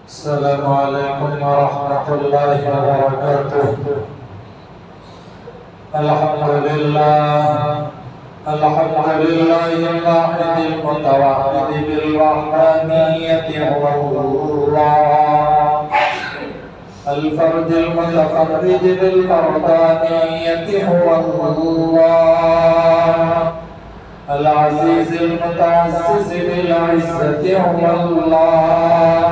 السلام عليكم ورحمة الله وبركاته. الحمد لله الواحد المتوحد بالوحدانية هو الله، الفرد المتفرد بالفردانية هو الله، العزيز المتعزز بالعزة هو الله،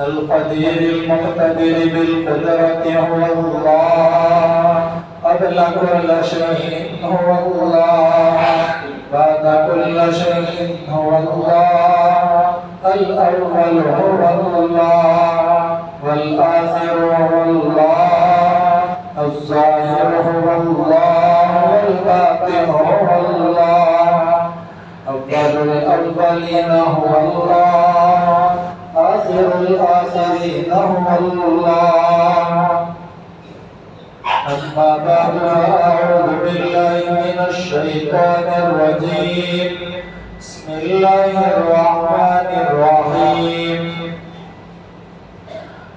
القدير المقتدر بالقدرة هو الله، قبل كل شيء هو الله، بعد كل شيء هو الله، الأول هو الله، والآخر هو الله، الظاهر هو الله، والباطن هو الله، أفضل الأولين هو الله، آخر الآخرين هو الله. أما بعد فأعوذ بالله من الشيطان الرجيم. بسم الله الرحمن الرحيم.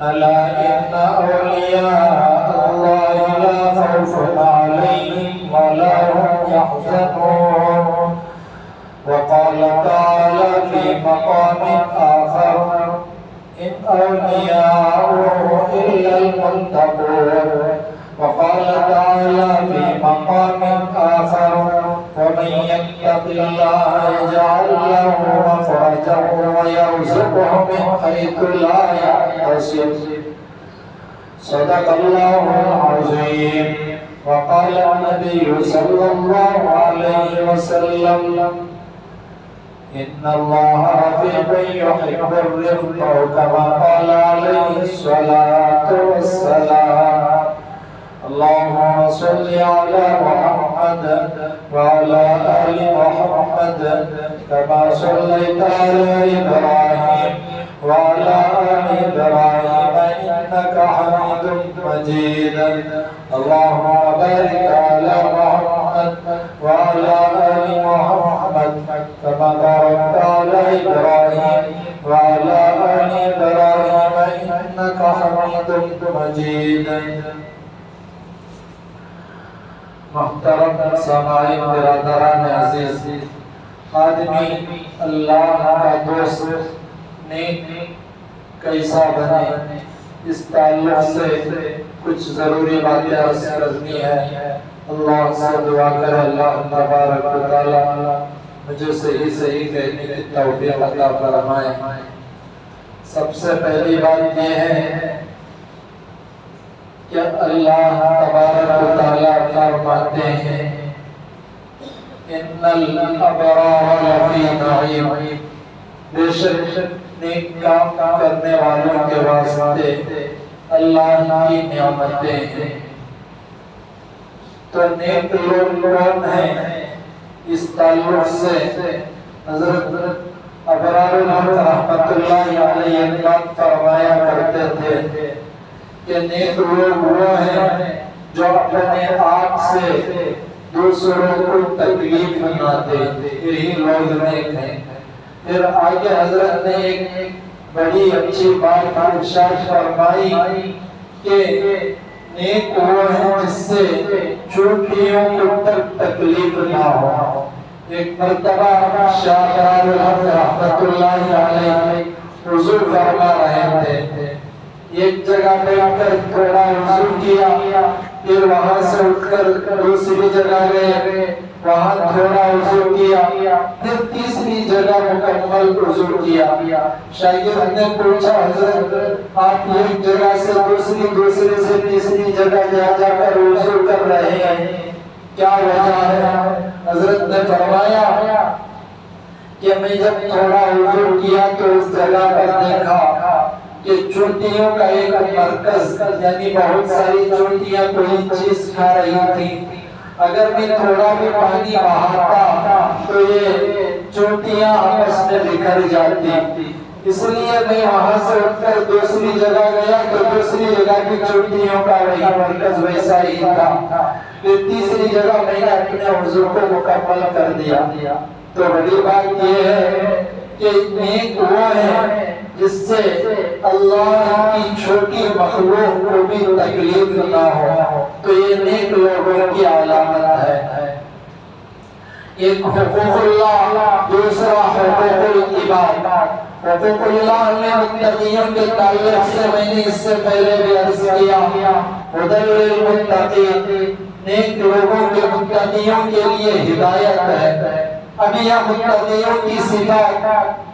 ألا إن أولياء الله لا خوف عليهم ولا هم يحزنون. وقال تعالى في مقام آخر: إن أولياؤه إلا المتقون. وقال تعالى في مقام آخر: ومن يتق الله يجعل له مخرجا ويرزقه من حيث لا يحتسب. صدق الله العظيم. وقال النبي صلى الله عليه وسلم: إن الله رفيق يحب الرفق، كما قال عليه الصلاة والسلام. اللهم صل على محمد وعلى آل محمد كما صليت على إبراهيم وعلى آل إبراهيم إنك حميد مجيد. اللهم بارك على محمد وعلى آل محمد كما باركت على إبراهيم وعلى آل إبراهيم إنك حميد مجيد. محترم سامعین برادران عزیز، آدمی اللہ کا دوست نیک کیسا بنے، اس تعلق سے کچھ ضروری باتیں عرض کرنی ہے۔ اللہ سے دعا کرے اللہ تبارک و تعالی مجھے صحیح کہنے کی توفیق عطا فرمائے۔ سب سے پہلی بات یہ ہے کہ اللہ تبارک و تعالی فرماتے ہیں: ان الابرار لفی نعیم، بے شک نیک کام کرنے والوں کے واسطے اللہ کی نعمتیں ہیں۔ تو نیک لوگ کون ہیں؟ اس تعلق سے حضرت ابرار رحمت اللہ علیہ بات فرمایا کرتے تھے کہ نیک لوگ وہ ہیں جو اپنے آپ سے دوسروں کو تکلیف نہ دے، یہی لوگ نیک ہیں۔ پھر آگے حضرت نے ایک بڑی اچھی بات ارشاد فرمائی کہ نیک وہ ہیں جس سے چوٹیوں کو تک تکلیف نہ ہو۔ ایک مرتبہ شاہ رحمت اللہ علیہ حضور فرما رہے تھے، ایک جگہ بیٹھ کر تھوڑا وضو کیا، پھر وہاں سے اٹھ کر دوسری جگہ گئے، وہاں تھوڑا وضو کیا، پھر تیسری جگہ مکمل وضو کیا۔ شاگرد نے پوچھا: حضرت آپ ایک جگہ سے دوسری سے تیسری جگہ جا کر وضو کر رہے ہیں، کیا وجہ ہے؟ حضرت نے فرمایا کہ میں جب تھوڑا وضو کیا تو اس جگہ پر دیکھا کہ چونٹیوں کا ایک مرکز، یعنی بہت ساری چونٹیاں کوئی چیز کھا رہی تھی، اگر میں تھوڑا بھی پانی بہاتا تو یہ چونٹیاں آپس میں بکھر جاتی، اس لیے میں وہاں سے اٹھ کر دوسری جگہ گیا تو دوسری جگہ کی چونٹیوں کا وہی مرکز ویسا ہی تھا۔ پھر تیسری جگہ میں نے اپنے وضو کو مکمل کر دیا۔ تو بڑی بات یہ ہے کہ نیک وہ ہے جس سے اللہ کی چھوٹی مخلوق کو بھی تکلیف نہ ہو، تو یہ نیک لوگوں کی علامت ہے۔ ایک حقوق اللہ، دوسرا حقوق العباد۔ حقوق اللہ میں متقیوں کے تعلق سے میں نے اس سے پہلے بھی عرض کیا، ہدی للمتقین، نیک لوگوں کے متقیوں کے لیے ہدایت ہے۔ ابھی یہ متقیوں کی صفات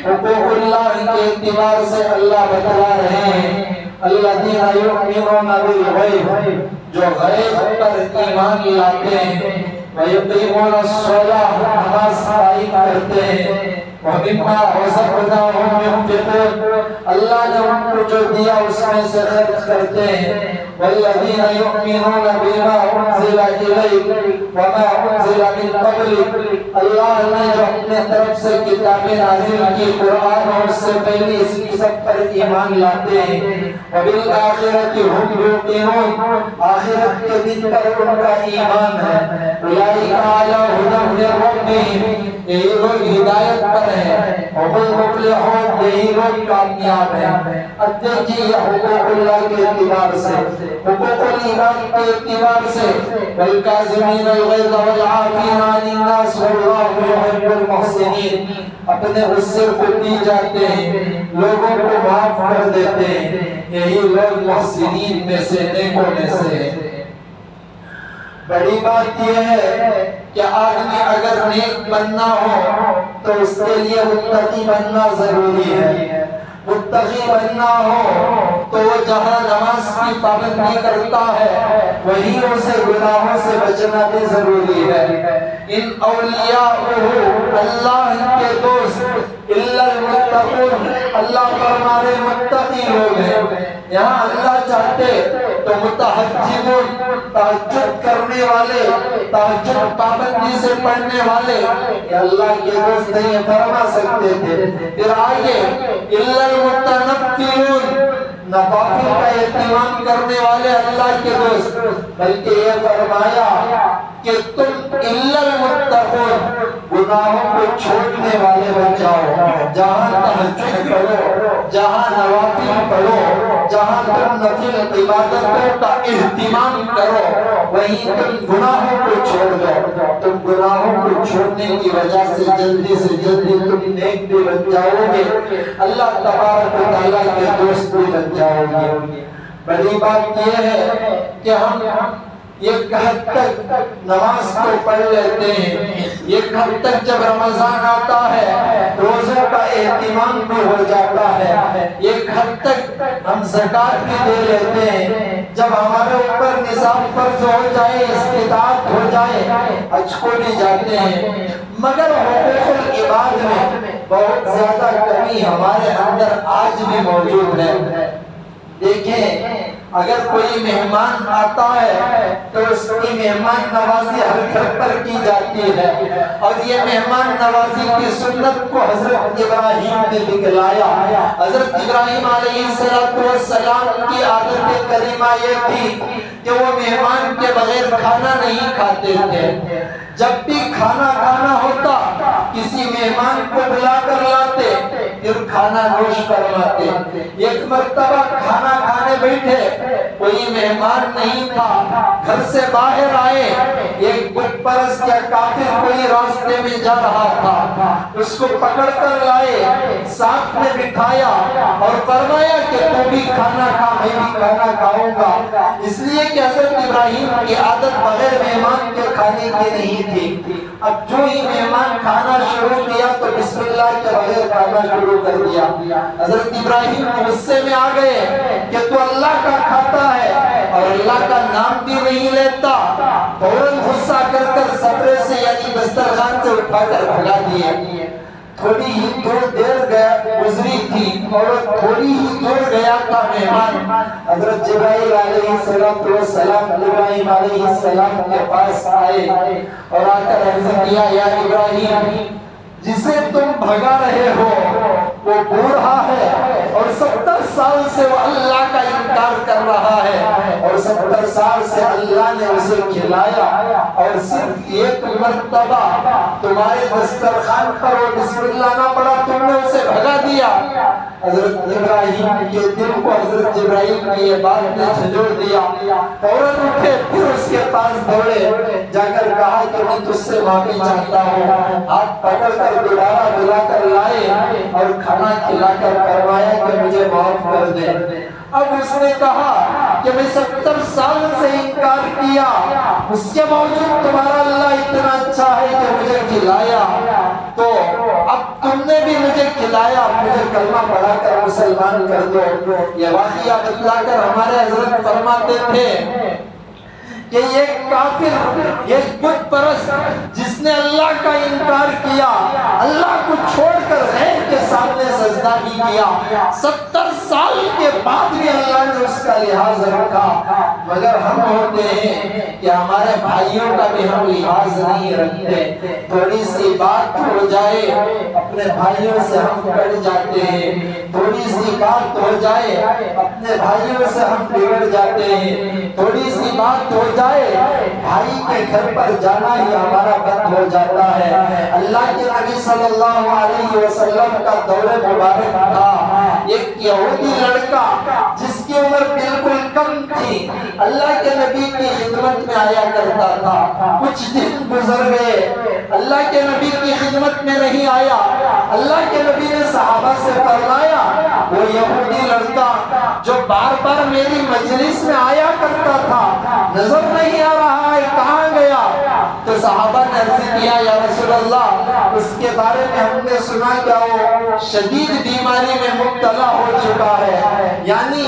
حقوق اللہ کے اعتبار سے اللہ بتلا رہے ہیں۔ الذین یؤمنون بالغیب، جو غیب پر ایمان لاتے ہیں، وَيُقِيمُونَ الصَّلَاةَ، نماز قائم کرتے ہیں، وَمِمَّا رَزَقْنَاهُمْ يُنْفِقُونَ، اللہ نے ان کو جو دیا اس میں سے خرچ کرتے ہیں۔ وَالَّذِينَ يُؤْمِنُونَ بِمَا أُنزِلَ إِلَيْكَ وَمَا أُنزِلَ مِن قَبْلِكَ، اللہ نے جو اپنے طرف سے کتابیں نازل کی، قرآن اور اس سے پہلے اس کی سب پر ایمان لاتے ہیں۔ وَبِالْآخِرَةِ هُمْ يُوقِنُونَ، آخرت کے دن پر ان کا ایمان ہے۔ اولئک علی ھدی من ربہم، یہی لوگ ہدایت پر ہیں۔ ہم المفلحون، یہی لوگ کامیاب ہیں۔ اب دیکھیے یہ حقوق اللہ کے اعتبار سے، حقوق العباد کے اعتبار سے، والکاظمین الغیظ والعافین عن الناس واللہ یحب المحسنین، اپنے غصے کو پی جاتے ہیں، لوگوں کو معاف کر دیتے ہیں، یہی لوگ محسنین میں سے، نیکوں میں سے ہیں۔ بڑی بات یہ ہے کہ آدمی اگر نیک بننا ہو تو اس کے لیے متقی بننا ضروری ہے۔ متقی بننا ہو تو وہ جہاں نماز کی پابندی کرتا ہے وہیں اسے گناہوں سے بچنا بھی ضروری ہے۔ ان اولیاءہ، اللہ کے دوست، الا المتقون، اللہ فرمانے متقی لوگ ہیں۔ یہاں اللہ چاہتے تو متحجبون، تہجد کرنے والے، تہجد پابندی سے پڑھنے والے، یہ اللہ کے دوست نہیں فرما سکتے تھے۔ پھر آگے الا المتنفلون، نوافل کا اہتمام کرنے والے اللہ کے دوست، بلکہ یہ فرمایا کہ تم الا المتقون، گناہوں کو چھوڑنے والے بن جاؤ۔ جہاں تہجد پڑھو، جہاں نوافل پڑھو، جہاں تم نفل عبادتوں کا اہتمام کرو، وہیں تم گناہوں کو چھوڑ دو۔ تم گناہوں کو چھوڑنے کی وجہ سے جلدی سے جلدی تم نیک بھی بن جاؤ گے، اللہ تبارک و تعالیٰ کے دوست بھی بن جاؤ گے۔ بڑی بات یہ ہے کہ ہم ایک حد تک نماز کو پڑھ لیتے ہیں، ایک حد تک جب رمضان آتا ہے روزوں کا اہتمام بھی ہو جاتا ہے، ایک حد تک ہم زکوٰۃ بھی دے لیتے ہیں، جب ہمارے اوپر نصاب فرض ہو جائے، استطاعت ہو جائے، حج کو بھی جاتے ہیں، مگر حقوق العباد میں بہت زیادہ کمی ہمارے اندر آج بھی موجود ہے۔ دیکھیں اگر کوئی مہمان آتا ہے تو اس کی مہمان نوازی ہر گھر پر کی جاتی ہے، اور یہ مہمان نوازی کی سنت کو حضرت ابراہیم نے دکھلایا۔ حضرت ابراہیم علیہ السلام کی عادت کریمہ یہ تھی کہ وہ مہمان کے بغیر کھانا نہیں کھاتے تھے۔ جب بھی کھانا کھانا ہوتا کسی مہمان کو بلا کر لاتے، پھر کھانا نوش فرماتے۔ ایک مرتبہ کھانا کھانے بیٹھے، کوئی مہمان نہیں تھا، گھر سے باہر آئے، ایک بت پرست یا کافر کوئی راستے میں جا رہا تھا، اس کو پکڑ کر لائے، ساتھ میں بٹھایا اور فرمایا کہ تو بھی کھانا کھا، میں بھی کھانا کھاؤں گا، اس لیے کہ حضرت ابراہیم کی عادت بغیر مہمان کے کھانے کی نہیں تھی۔ اب جو ہی مہمان کھانا شروع کیا تو بسم اللہ کے بغیر کھانا شروع کر دیا۔ حضرت ابراہیم غصے میں آ گئے کہ تو اللہ کا کھاتا ہے اور اللہ کا نام بھی نہیں لیتا، فوراً غصہ کر کر سفرے سے یعنی دسترخوان سے اٹھا کر بھگا دیے۔ تھوڑی ہی دیر گزری تھی اور تھوڑی ہی دور گیا تھا مہمان، حضرت جبرائیل علیہ السلام ابراہیم علیہ السلام کے پاس آئے اور آ کر عرض کیا، یا ابراہیم، جسے تم بھگا رہے ہو وہ بوڑھا ہے اور 70 سال سے وہ اللہ کا انکار کر رہا ہے اور 70 سال سے اللہ نے اسے کھلایا اور صرف ایک مرتبہ تمہارے دسترخوان پر وہ بسم اللہ نہ پڑا، تم نے اسے بھگا دیا۔ حضرت ابراہیم کے دل کو حضرت جبرائیل کی یہ بات نے جھنجھوڑ دیا، فوراً اٹھے، پھر اس کے پاس دوڑے، جا کر کہا کہ میں تجھ سے معافی چاہتا ہوں۔ ہاتھ پکڑ کر دوبارہ بلا کر لائے اور کھانا کھلا کر فرمایا کہ مجھے معاف کر دے۔ اب اس نے کہا کہ میں 70 سال سے انکار کیا، اس کے باوجود تمہارا اللہ اتنا اچھا ہے کہ مجھے کھلایا، تو اب تم نے بھی مجھے کھلایا، مجھے کلمہ پڑھا کر مسلمان کر دو۔ یہ واقعہ بتلا کر ہمارے حضرت فرماتے تھے کہ یہ کافر، یہ بت پرست جس نے اللہ کا انکار کیا، اللہ کو چھوڑ کر غیر کے سامنے سجدہ بھی کیا، 70 سال کے بعد بھی اللہ نے اس کا لحاظ رکھا، مگر ہم ہوتے ہیں کہ ہمارے بھائیوں کا بھی ہم لحاظ نہیں رکھتے، تھوڑی سی بات ہو جائے اپنے بھائیوں سے ہم کٹ جاتے ہیں، تھوڑی سی بات ہو جائے اپنے بھائیوں سے ہم بگڑ جاتے ہیں، تھوڑی سی بات ہو جائے بھائی کے گھر پر جانا ہی ہمارا بند ہو جاتا ہے۔ اللہ کے نبی صلی اللہ علیہ وسلم کا دور مبارک تھا، ایک یہودی لڑکا جس کی عمر بالکل کم تھی، اللہ کے نبی کی خدمت میں آیا کرتا تھا۔ کچھ دن گزر گئے، اللہ کے نبی کی خدمت میں نہیں آیا، اللہ کے نبی نے صحابہ سے فرمایا وہ یہودی لڑکا جو بار بار میری مجلس میں آیا کرتا تھا نظر نہیں آ رہا ہے، کہاں گیا؟ تو صحابہ نے عرض کیا یا رسول اللہ اس کے بارے میں ہم نے سنا کہ وہ شدید بیماری میں مبتلا ہو چکا ہے، یعنی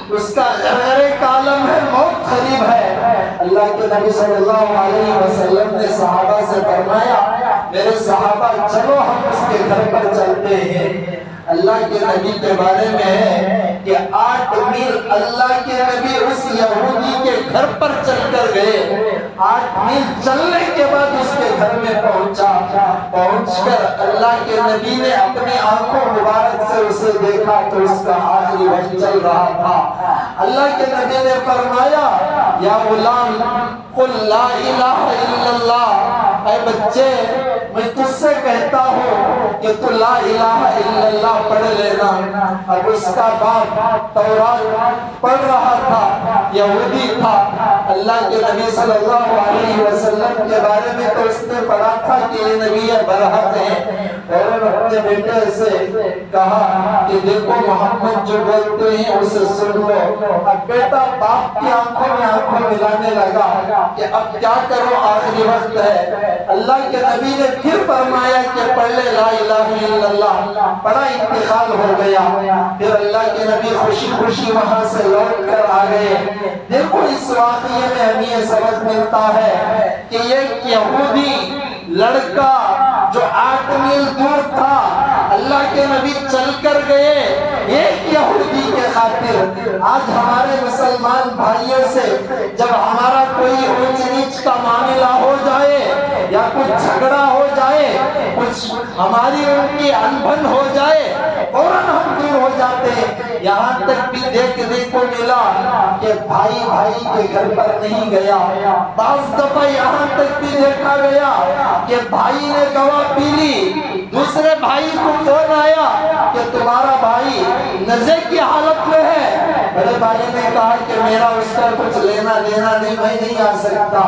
اس کا غرغرے کا عالم ہے، موت قریب ہے۔ اللہ کے نبی صلی اللہ علیہ وسلم نے صحابہ سے فرمایا میرے صحابہ چلو ہم اس کے گھر پر چلتے ہیں۔ اللہ کے نبی کے بارے میں ہے کہ 8 میل اللہ کے نبی اس یہودی کے گھر پر چل کر گئے، 8 میل چلنے کے بعد اس کے گھر میں پہنچا، پہنچ کر اللہ کے نبی نے اپنی آنکھوں مبارک سے اسے دیکھا تو اس کا آخری وقت چل رہا تھا۔ اللہ کے نبی نے فرمایا یا غلام قل لا الہ الا اللہ، اے بچے میں تجھ سے کہتا ہوں کہ تو لا الہ الا اللہ پڑھ لینا۔ اب اس کا باپ تورات پڑھ رہا تھا، یہودی تھا، اللہ کے نبی صلی اللہ علیہ وسلم کے بارے میں تو اس نے پڑھا تھا کہ یہ نبی برحق ہے، اور اپنے بیٹے سے کہا کہ دیکھو محمد جو بولتے ہیں اسے سن لو۔ اب بیٹا باپ کی آنکھوں میں آنکھوں ملانے لگا کہ اب کیا کرو، آخری وقت ہے۔ اللہ کے نبی نے پھر فرمایا کہ پڑھ لے لا الہ الا اللہ، پڑھا، انتقال ہو گیا۔ پھر اللہ کے نبی خوشی خوشی وہاں سے لوٹ کر آ گئے۔ دیکھو اس واقعے میں ہمیں یہ سبق ملتا ہے کہ یہ یہودی لڑکا جو 8 میل دور تھا، اللہ کے نبی چل کر گئے ایک یہودی کے خاطر۔ آج ہمارے مسلمان بھائیوں سے جب ہمارا کوئی اونچ نیچ کا معاملہ ہو جائے یا کچھ جھگڑا ہو جائے، کچھ ہماری ان کی انبن ہو جائے، فوراً ہم دور ہو جاتے ہیں۔ یہاں تک بھی دیکھنے کو ملا کہ بھائی بھائی کے گھر پر نہیں گیا، بعض دفعہ یہاں تک بھی دیکھا گیا کہ بھائی نے گواہ پی لی، دوسرے بھائی کو فون آیا کہ تمہارا بھائی نزے کی حالت میں ہے، بڑے بھائی نے کہا کہ میرا اس کا کچھ لینا دینا نہیں، میں نہیں آ سکتا۔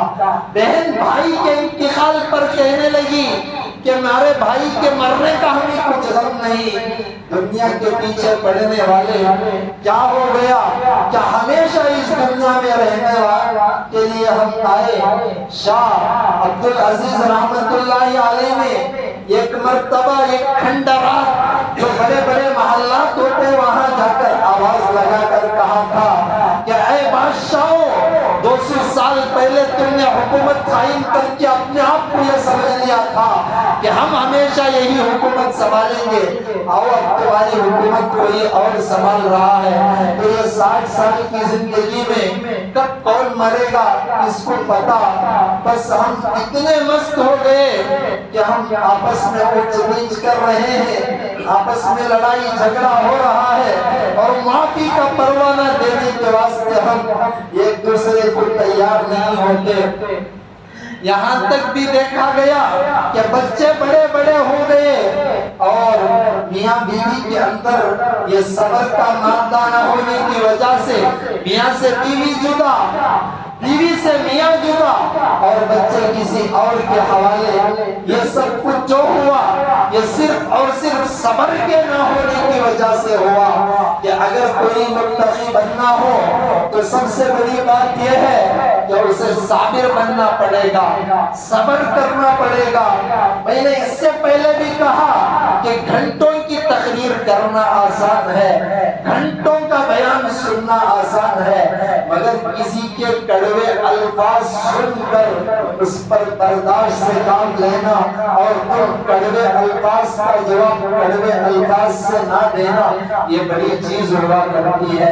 بہن بھائی کے انتقال پر کہنے لگی کہ ہمارے بھائی کے مرنے کا ہمیں کچھ غم نہیں، دنیا کے پیچھے پڑنے والے کیا ہو گیا، کیا ہمیشہ اس دنیا میں رہنے کے لیے ہم آئے؟ شاہ عبدالعزیز رحمت اللہ علیہ نے ایک مرتبہ ایک کھنڈرات جو بڑے بڑے محلات ہوتے وہاں جا کر آواز لگا کر کہا تھا کہ اے بادشاہوں، 200 سال پہلے تم نے حکومت قائم کر کے اپنے آپ کو یہ سمجھ لیا تھا کہ ہم ہمیشہ یہی حکومت سنبھالیں گے، آؤ اب تمہاری حکومت کوئی اور سنبھال رہا ہے۔ تو یہ 60 سال کی زندگی میں کب کون مرے گا اس کو پتا، بس ہم اتنے مست ہو گئے کہ ہم آپس میں اونچ نیچ کر رہے ہیں، آپس میں لڑائی جھگڑا ہو رہا ہے اور معافی کا پروانہ دینے کے واسطے ہم ایک دوسرے کو تیار نہیں ہوتے. یہاں تک بھی دیکھا گیا کہ بچے بڑے بڑے ہو گئے اور میاں بیوی کے اندر یہ صبر کا مادہ نہ ہونے کی وجہ سے میاں سے بیوی جدا، بیوی سے میاں جدا اور بچے کسی اور کے حوالے. یہ سب کچھ جو ہوا یہ صرف اور صرف صبر کے نہ ہونے کی وجہ سے ہوا. کہ اگر کوئی متقی بننا ہو تو سب سے بڑی بات یہ ہے کہ اسے صابر بننا پڑے گا، صبر کرنا پڑے گا. میں نے اس سے پہلے بھی کہا کہ گھنٹوں کی تقریر کرنا آسان ہے، گھنٹوں کا بیان سننا آسان ہے، مگر کسی کے کڑوے الفاظ سن کر اس پر برداشت سے کام لینا اور ان کڑوے الفاظ کا جواب کڑوے الفاظ سے نہ دینا یہ بڑی چیز ہوا کرتی ہے.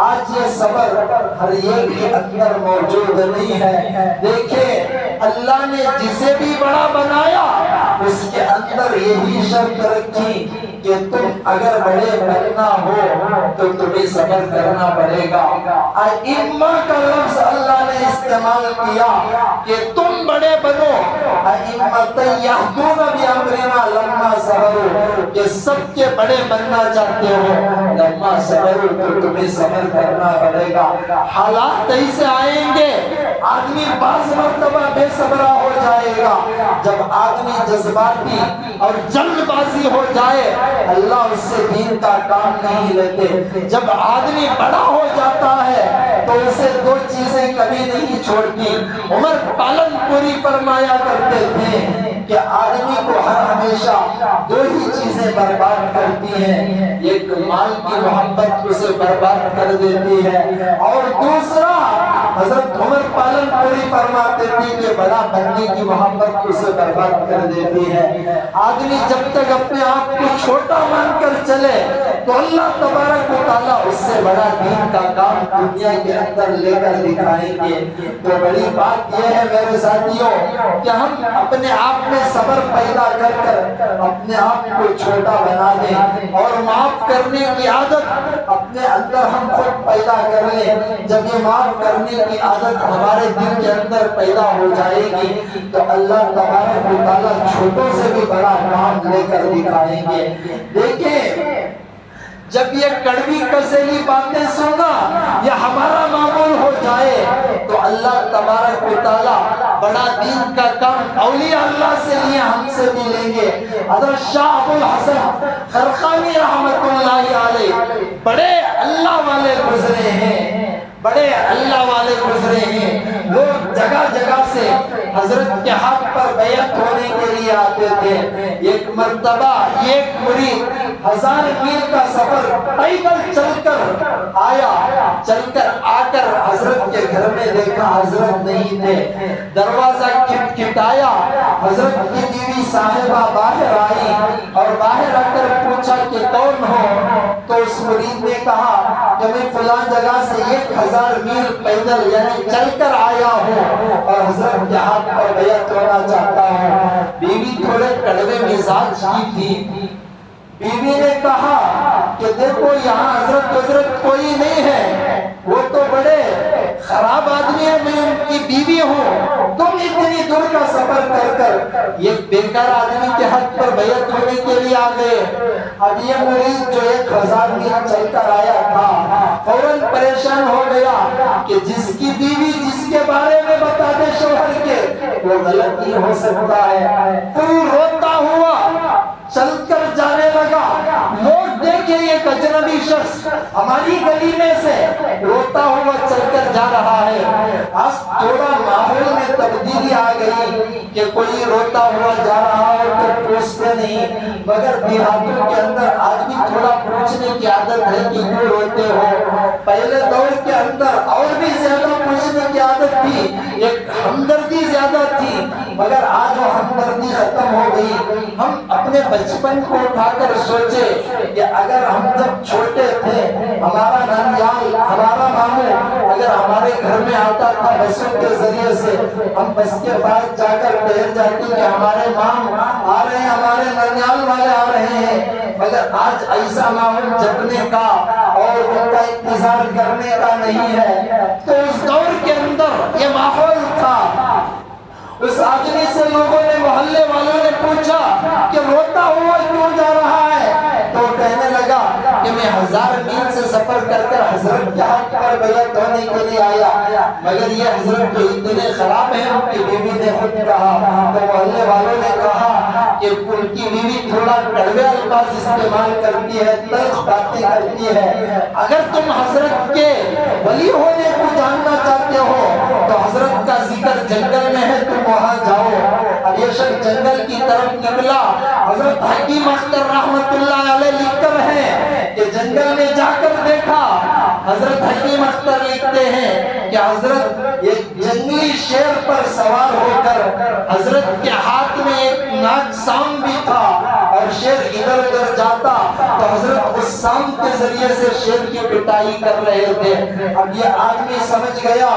آج یہ صبر ہر ایک کے اندر موجود نہیں ہے. دیکھیں اللہ نے جسے بھی بڑا بنایا اس کے اندر یہی شرط رکھی کہ تم اگر بڑے بننا ہو تو تمہیں صبر کرنا پڑے گا. ائمہ کا لفظ اللہ نے استعمال کیا کہ تم بڑے بنو. ائمۃ یہدون بامرنا لما صبروا، کہ سب کے بڑے بننا چاہتے ہو لما صبروا تو تمہیں صبر کرنا پڑے گا. حالات ایسے آئیں گے آدمی بعض مرتبہ بے صبرا ہو جائے گا. جب آدمی جذباتی اور جلد بازی ہو جائے اللہ اس سے دین کا کام نہیں لیتے. جب آدمی بڑا ہو جاتا ہے تو اسے دو چیزیں کبھی نہیں چھوڑتی. عمر پالن پوری فرمایا کرتے تھے کہ آدمی کو ہر ہمیشہ دو ہی چیزیں برباد کرتی ہیں، ایک مال کی محبت اسے برباد کر دیتی ہے اور دوسرا حضرت عمر پالن پوری فرماتے تھے کہ بڑا بننے کی محبت اسے برباد کر دیتی ہے. آدمی جب تک اپنے آپ کو چھوٹا مان کر چلے تو اللہ تبارک و تعالیٰ اس سے بڑا دین کا کام دنیا کے اندر لے کر دکھائیں گے. تو بڑی بات یہ ہے میرے ساتھیوں کہ ہم اپنے آپ میں صبر پیدا کر کر اپنے آپ کو چھوٹا بنا دیں اور معاف کرنے کی عادت اپنے اندر ہم خود پیدا کر لیں. جب یہ معاف کرنے کی عادت ہمارے دل کے اندر پیدا ہو جائے گی تو اللہ تبارک و تعالیٰ چھوٹوں سے بھی بڑا کام لے کر دکھائیں گے. دیکھیں جب یہ کڑوی کسیلی باتیں سننا یہ ہمارا معمول ہو جائے تو اللہ تبارک و تعالیٰ بڑا دین کا کام اولیاء اللہ سے لیے ہم سے بھی لیں گے. حضرت شاہ ابو الحسن خرقانی رحمت اللہ علیہ بڑے اللہ والے گزرے ہیں، بڑے اللہ والے گزرے ہیں. لوگ جگہ جگہ سے حضرت کے ہاتھ پر بیعت ہونے کے لیے آتے تھے. ایک مرتبہ ایک مرید 1000 میل کا سفر پیدل چل کر آیا، چل کر آ کر حضرت کے گھر میں دیکھا حضرت نہیں تھے. دروازہ کھٹکھٹایا، حضرت کی بیوی صاحبہ باہر آئی اور باہر آ کر پوچھا کہ کون ہو؟ تو اس مرید نے کہا کہ میں فلاں جگہ سے 1000 میل پیدل یعنی چل کر آیا ہوں اور حضرت کے ہاتھ پر بیعت ہونا چاہتا ہوں. بیوی تھوڑے کڑوے مزاج کی تھی. بیوی نے کہا کہ دیکھو یہاں حضرت کوئی نہیں ہے، وہ تو بڑے خراب آدمی ہے، میں ان کی بیوی ہوں. تم اتنی دور کا سفر کر کر یہ بیکار آدمی کے ہاتھ پر بیعت ہونے کے لیے آ گئے. اب یہ مرید جو 1000 میل چل کر آیا تھا فوراً پریشان ہو گیا کہ جس کی بیوی جس کے بارے میں بتا دے شوہر کے وہ غلط نہیں ہو سکتا ہے. تو روتا ہوا چل کر جانے لگا. لوگ دیکھے ایک اجنبی شخص ہماری گلی میں سے روتا ہوا چل کر جا رہا ہے. آج تھوڑا ماحول میں تبدیلی آ گئی کہ کوئی روتا ہوا جا رہا ہے تو پوچھتے نہیں، مگر دیہاتوں کے اندر آج بھی تھوڑا پوچھنے کی عادت ہے کہ کیوں روتے ہو. پہلے دور کے اندر اور بھی زیادہ پوچھنے کی عادت تھی، ایک ہمدردی زیادہ تھی، مگر آج وہ ہمدردی ختم ہو گئی. ہم اپنے بچپن کو اٹھا کر سوچے کہ اگر ہم جب چھوٹے تھے ہمارا نانیال ہمارا ماموں اگر ہمارے گھر میں آتا تھا بسوں کے ذریعے سے، ہم بس کے پاس جا کر ٹہر جاتے کہ ہمارے مام آ رہے ہیں، ہمارے نانیال والے آ رہے ہیں. مگر آج ایسا ماحول جپنے کا اور ان کا انتظار کرنے کا نہیں ہے۔ تو اس دور کے اندر یہ ماحول تھا۔ اس آدمی سے لوگوں نے، محلے والوں نے پوچھا کہ روتا ہوا کیوں جا رہا ہے؟ تو کہنے لگا کہ میں 1000 میل سے سفر کر کر حضرت کے حق پر بیعت ہونے کے لیے آیا، مگر یہ حضرت تو اتنے خراب ہیں، ان کی بیوی نے خود کہا۔ تو محلے والوں نے کہا کہ ان کی بیوی تھوڑا کڑوے الفاظ استعمال کرتی ہے، تلخ باتیں کرتی ہے، اگر تم حضرت کے ولی ہونے کو جاننا چاہتے ہو تو حضرت کا ذکر جنگل میں ہے، تم وہاں جاؤ۔ اب یہ شخص جنگل کی طرف نکلا۔ حضرت حکیم اختر رحمت اللہ علیہ لکھ کر ہیں کہ جنگل میں جا کر دیکھا، حضرت حکیم اختر لکھتے ہیں کہ حضرت ایک جنگلی شیر پر سوار ہو کر، حضرت کے ہاتھ میں ایک ناک سام بھی تھا، اور شیر ادھر ادھر جاتا تو حضرت اس سام کے ذریعے سے شیر کی پٹائی کر رہے تھے۔ اب یہ آدمی سمجھ گیا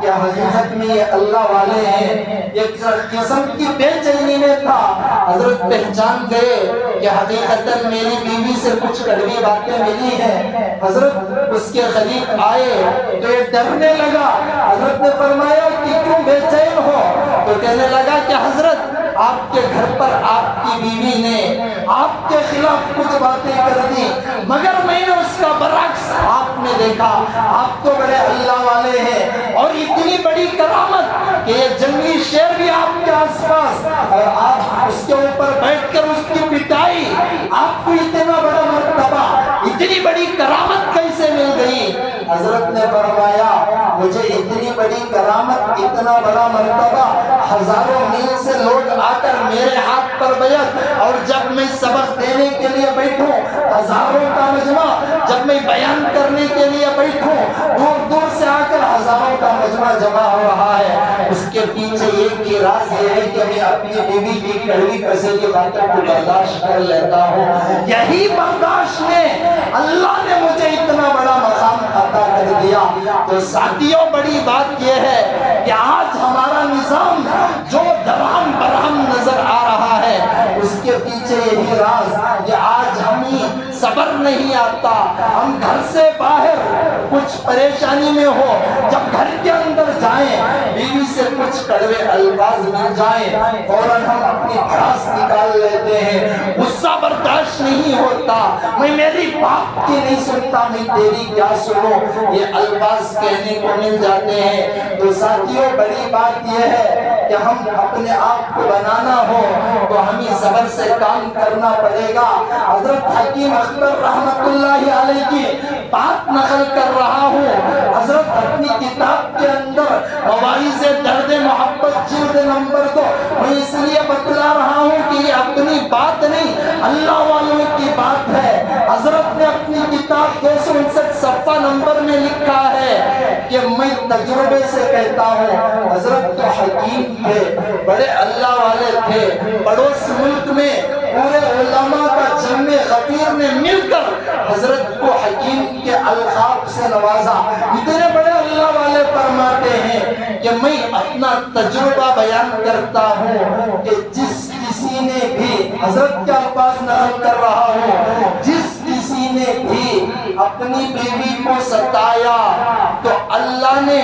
کہ حقیقت میں یہ اللہ والے ہیں، ایک قسم کی بے چینی میں تھا۔ حضرت پہچان گئے کہ حقیقتاً میری بیوی سے کچھ کڑوی باتیں ملی ہیں۔ حضرت اس کے قریب آئے تو یہ ڈرنے لگا۔ حضرت نے فرمایا کہ کیوں بے چین ہو؟ تو کہنے لگا کہ حضرت آپ کے گھر پر آپ کی بیوی نے آپ کے خلاف کچھ باتیں کر دی، مگر میں نے اس کا برعکس آپ نے دیکھا، آپ تو بڑے اللہ والے ہیں، اور اتنی بڑی کرامت کہ یہ جنگلی شیر بھی آپ کے آس پاس، اور آپ اس کے اوپر بیٹھ کر اس کی پٹائی، آپ کو اتنا بڑا مرتبہ، اتنی بڑی کرامت کیسے مل گئی؟ حضرت نے فرمایا مجھے اتنی بڑی کرامت، اتنا بڑا مرتبہ، ہزاروں میل سے لوگ آ کر میرے ہاتھ پر بیعت، اور جب میں سبق دینے کے لیے بیٹھوں ہزاروں کا مجمع، جب میں بیان کرنے کے لیے بیٹھوں دور دور سے آ کر ہزاروں کا مجمع جمع ہو رہا ہے، اس کے پیچھے ایک ہی راز یہ ہے کہ میں اپنی بیوی کی کڑوی کسے کی باتوں کو برداشت کر لیتا ہوں۔ یہی برداشت نے اللہ نے مجھے اتنا بڑا مقام عطا کر دیا۔ تو ساتھیوں بڑی بات یہ ہے کہ آج ہمارا نظام جو درہم برہم نظر آ رہا ہے، اس کے پیچھے یہی راز کہ آج ہمیں صبر نہیں آتا، ہم گھر سے باہر کچھ پریشانی میں ہو، جب گھر کے اندر جائیں بیوی سے کچھ کڑوے الفاظ مل جائیں فوراً ہم اپنی بھڑاس نکال لیتے ہیں، غصہ برداشت نہیں ہوتا، میں میری باپ کی نہیں سنتا، میں تیری کیا سنوں، یہ الفاظ کہنے کو مل جاتے ہیں۔ تو ساتھیوں بڑی بات یہ ہے کہ ہم اپنے آپ کو بنانا ہو تو ہمیں صبر سے کام کرنا پڑے گا۔ حضرت حکیم اختر رحمت اللہ علیہ کی بات نقل کر رہا ہوں۔ حضرت اپنی کتاب کے اندر مواعظ درد محبت جلد نمبر 2 میں اس لیے بتلا رہا ہوں کہ یہ اپنی بات نہیں، اللہ والوں کی بات ہے۔ حضرت نے اپنی کتاب 259 صفحہ نمبر میں لکھا ہے کہ میں تجربے سے کہتا ہوں، حضرت تو حکیم تھے، بڑے اللہ والے تھے، پڑوس ملک میں پورے علماء کا جمع غفیر نے مل کر حضرت کو حکیم کے القاب سے نوازا۔ اتنے بڑے اللہ والے فرماتے ہیں کہ میں اپنا تجربہ بیان کرتا ہوں کہ جس کسی نے بھی، حضرت کے الفاظ نقل کر رہا ہوں، جس کسی نے بھی اپنی بیوی کو ستایا تو اللہ نے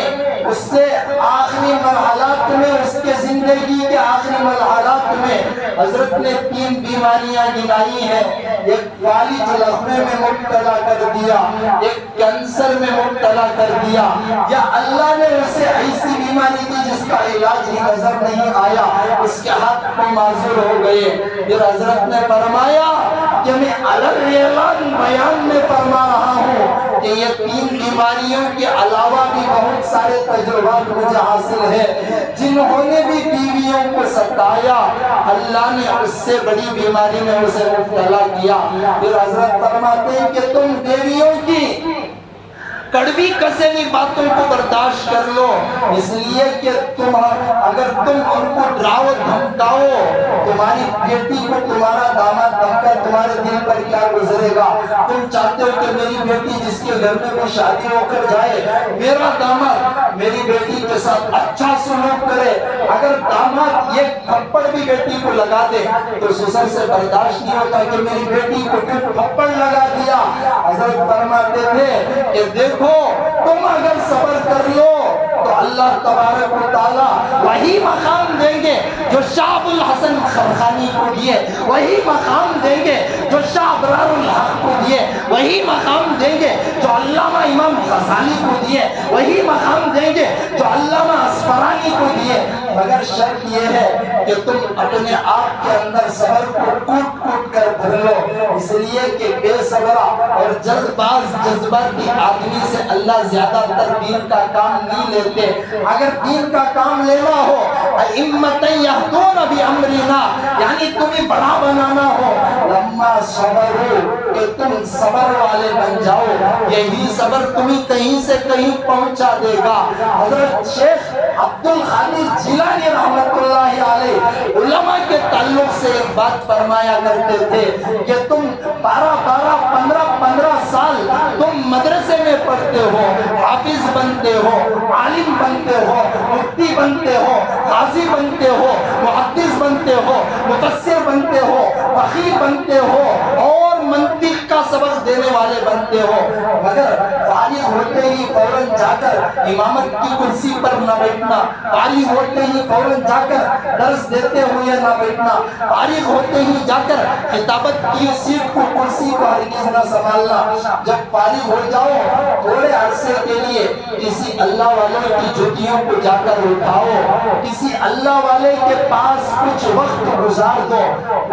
اس سے آخری مرحلات میں، اس کے زندگی کے آخری مرحلات میں حضرت نے 3 بیماریاں گنائی ہیں، ایک فالج لقمے میں مبتلا کر دیا، ایک کینسر میں مبتلا کر دیا، یا اللہ نے اسے ایسی بیماری دی جس کا علاج ہی نظر نہیں آیا، اس کے ہاتھ کو معذور ہو گئے۔ پھر حضرت نے فرمایا کہ میں اعلان بیان میں فرما رہا ہوں کہ یہ 3 بیماریوں کے علاوہ بھی بہت سارے تجربات مجھے حاصل ہیں، جنہوں نے بھی بیویوں کو ستایا اللہ نے اس سے بڑی بیماری میں اسے مبتلا کیا۔ پھر حضرت فرماتے ہیں کہ تم بیویوں کی کڑوی کسیلی باتوں کو برداشت کر لو، اس لیے کہ اگر تم ان کو ڈراؤ دھمکاؤ، تمہاری بیٹی کو تمہارا داماد دھمکا، تمہارے دل پر کیا گزرے گا؟ تم چاہتے ہو کہ میری بیٹی جس کے گھر میں بھی شادی ہو کر جائے، میرا داماد میری بیٹی کے ساتھ اچھا سلوک کرے۔ اگر داماد یہ تھپڑ بھی بیٹی کو لگا دے تو سسر سے برداشت نہیں ہوتا کہ میری بیٹی کو کیوں تھپڑ لگا دیا۔ حضرت فرماتے تھے کہ دیکھو تم اگر صبر کر لو تو اللہ تبارک و تعالی وہی مقام دیں گے جو شاہ ابو الحسن خرخانی کو دیے، وہی مقام دیں گے جو شاہ ابرار الحق کو دیے، وہی مقام دیں گے جو علامہ امام غزالی کو دیے، وہی مقام دیں گے جو علامہ اصفہانی کو دیے۔ مگر شرط یہ ہے کہ تم اپنے آپ کے اندر صبر کو کوٹ کوٹ کر بھر لو، اس لیے کہ بے صبرہ اور جلد باز جذباتی آدمی سے اللہ زیادہ تر دین کا کام نہیں لیتے۔ اگر دین کا کام لینا ہو ائمۃ یہدون بامرنا، یعنی تمہیں بڑا بنانا ہو، لما صبروا، کہ تم صبر والے بن جاؤ، یہی صبر تمہیں کہیں سے کہیں پہنچا دے گا۔ حضرت شیخ عبد القادر جیلانی رحمت اللہ علیہ علماء کے تعلق سے ایک بات فرمایا کرتے تھے کہ تم 12 15 سال تم مدرسے میں پڑھتے ہو، حافظ بنتے ہو، عالم بنتے ہو، مفتی بنتے ہو، قاضی بنتے ہو، محدث بنتے ہو، مفسر بنتے ہو، فقیہ بنتے ہو اور منطق کا سبق دینے والے بنتے ہو، مگر فارغ ہوتے ہی فوراً جا کر امامت کی کرسی پر نہ بیٹھنا، فارغ ہوتے ہی فوراً جا کر درس دیتے ہوئے نہ بیٹھنا، فارغ ہوتے ہی جا کر خطابت کی سیٹ کو کرسی کو ہرگز نہ سنبھالنا۔ جب فارغ ہو جاؤ تھوڑے عرصے کے لیے کسی اللہ والوں کی جوتیوں کو جا کر اٹھاؤ، کسی اللہ والے کے پاس کچھ وقت گزار دو،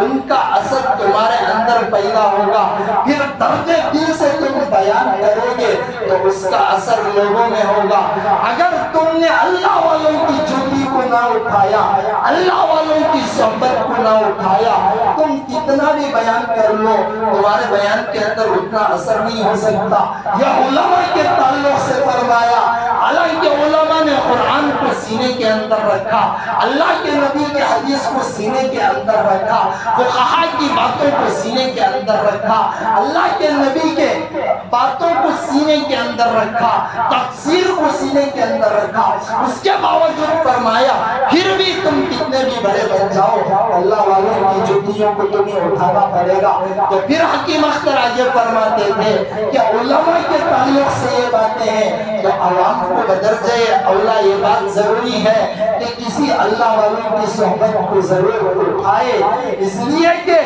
ان کا اثر تمہارے اندر پیدا ہوگا، پھر درد دل سے تم بیان کرو گے تو اس کا اثر لوگوں میں ہوگا۔ اگر تم نے اللہ والوں کی جوتی کو نہ اٹھایا، اللہ والوں کی صحبت کو نہ اٹھایا، تم کتنا بھی بیان کر لو تمہارے بیان کے اندر اتنا اثر نہیں ہو سکتا۔ یہ علماء کے تعلق سے فرمایا، حالانکہ علماء نے قرآن کو سینے کے اندر رکھا، اللہ کے نبی کے حدیث کو سینے کے اندر رکھا، فقہاء کی باتوں کو سینے کے اندر رکھا، اللہ کے نبی کے باتوں کو سینے کے اندر رکھا، تفسیر کو سینے کے اندر رکھا، اس کے باوجود فرمایا پھر بھی تم کتنے بھی بڑے بن جاؤ اللہ والوں کی جوتیوں کو تمہیں اٹھانا پڑے گا۔ تو پھر حکیم اختر آگے فرماتے تھے کہ علماء کے تعلق سے یہ باتیں ہیں تو عوام کو بدرجہ اولا یہ بات ضروری ہے کہ کسی اللہ والوں کی صحبت کو ضرور اٹھائے، اس لیے کہ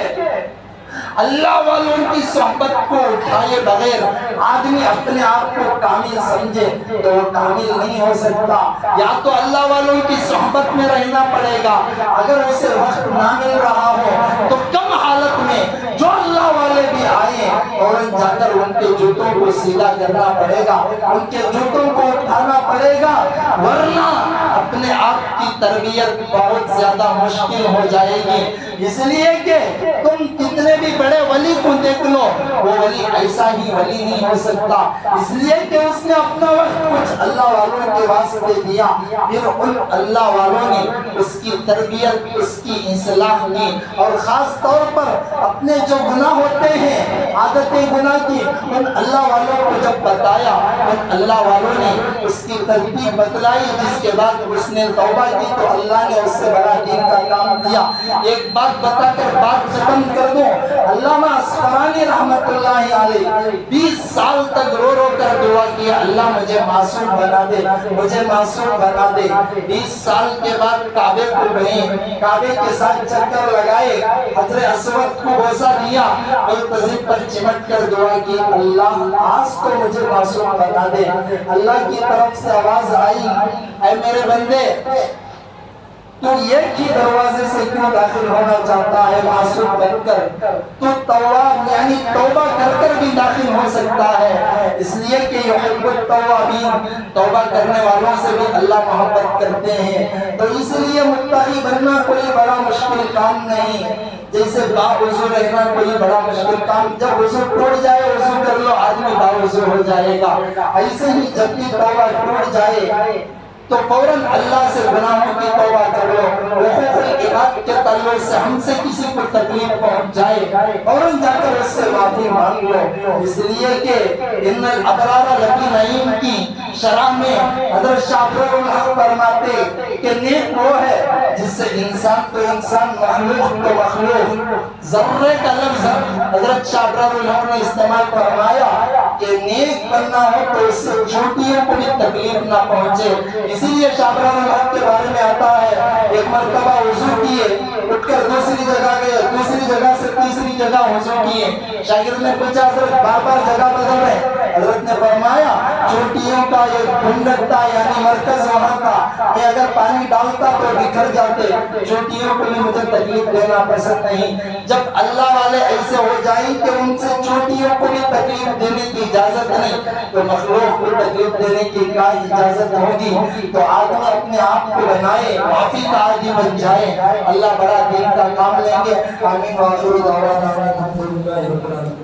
اللہ والوں کی صحبت کو اٹھائے بغیر آدمی اپنے آپ کو کامل سمجھے تو وہ کامل نہیں ہو سکتا۔ یا تو اللہ والوں کی صحبت میں رہنا پڑے گا، اگر اسے وقت نہ مل رہا ہو تو کم حالت میں جو اللہ والے بھی آئے اور جا کر ان کے جوتوں کو سیدھا کرنا پڑے گا، ان کے جوتوں کو اٹھانا پڑے گا، ورنہ اپنے آپ کی تربیت بہت زیادہ مشکل ہو جائے گی۔ اس لیے کہ تم کتنے بھی بڑے ولی کو دیکھ لو وہ ولی ایسا ہی ولی نہیں ہو سکتا، اس لیے کہ اس نے اپنا وقت کچھ اللہ والوں کے واسطے دیا، پھر ان اللہ والوں نے اس کی تربیت، اس کی اصلاح کی، اور خاص طور پر اپنے جو گناہ ہوتے ہیں عادتیں گناہ کی ان اللہ والوں کو جب بتایا، ان اللہ والوں نے اس کی ترتیب بتلائی، جس کے بعد اس نے توبہ کی تو اللہ نے اس سے بڑا دین کا کام دیا۔ ایک بات بتا کر بات ختم کر دوں، علامہ اصفہانی رحمت اللہ علیہ 20 سال تک رو رو کر دعا کیا اللہ مجھے معصوم بنا دے، مجھے معصوم بنا دے۔ 20 سال کے بعد کعبے کو گئے، کعبے کے ساتھ چکر لگائے، حجر اسود کو بوسہ دیا اور تذب پر چمٹ کر دعا کی اللہ آج تو مجھے معصوم بنا دے۔ اللہ کی طرف سے آواز آئی اے میرے بندے تو ایک ہی دروازے سے کیوں داخل ہونا چاہتا ہے معصوم بن کر؟ تو تواب یعنی توبہ کر کر بھی داخل ہو سکتا ہے، اس لیے کہ یحب التوابین، توبہ کرنے والوں سے بھی اللہ محبت کرتے ہیں۔ تو اس لیے متقی بننا کوئی بڑا مشکل کام نہیں، جیسے باوضو رہنا کوئی بڑا مشکل کام، جب وضو ٹوٹ جائے وضو کر لو آدمی باوضو ہو جائے گا، ایسے ہی جب بھی توبہ ٹوٹ جائے تو فوراً اللہ سے گناہوں کی توبہ کر لو. حقوق العباد کے تعلق سے ہم سے کسی کو تکلیف پہنچ جائے فوراً جا کر اس سے معافی مانگ لو. اس لیے کہ ان الابرار لفی نعیم کی شرح میں حضرت شاہ ابرار الحق فرماتے کہ نیک وہ ہے جس سے انسان تو انسان مخلوق تو مخلوق ذرے کا لفظ حضرت شاہ ابرار الحق نے استعمال فرمایا کہ نیک بننا ہو تو اس سے چھوٹیوں کو بھی تکلیف نہ پہنچے. اسی لیے شاہ ابرار الحق کے بارے میں آتا ہے ایک مرتبہ وضو کیے اٹھ کر دوسری جگہ گئے دوسری جگہ سے تیسری جگہ وضو کیے. شاگرد نے پوچھا حضرت بار بار جگہ بدل رہے؟ حضرت نے فرمایا چوٹیوں کا یہ گنبد تھا یعنی مرکز وہاں کا میں اگر پانی ڈالتا تو بکھر جاتے. چوٹیوں کو بھی مجھے تکلیف دینا پسند نہیں. جب اللہ والے ایسے ہو جائیں کہ ان سے چوٹیوں کو بھی تکلیف دینے کی اجازت نہیں تو مخلوق کو تکلیف دینے کی کیا اجازت ہوگی. تو آدمی اپنے آپ کو بنائے معافی کا عادی بن جائے اللہ بڑا دین کا کام لیں گے. آمین. وآخر دعوانا الحمدللہ رب العالمین.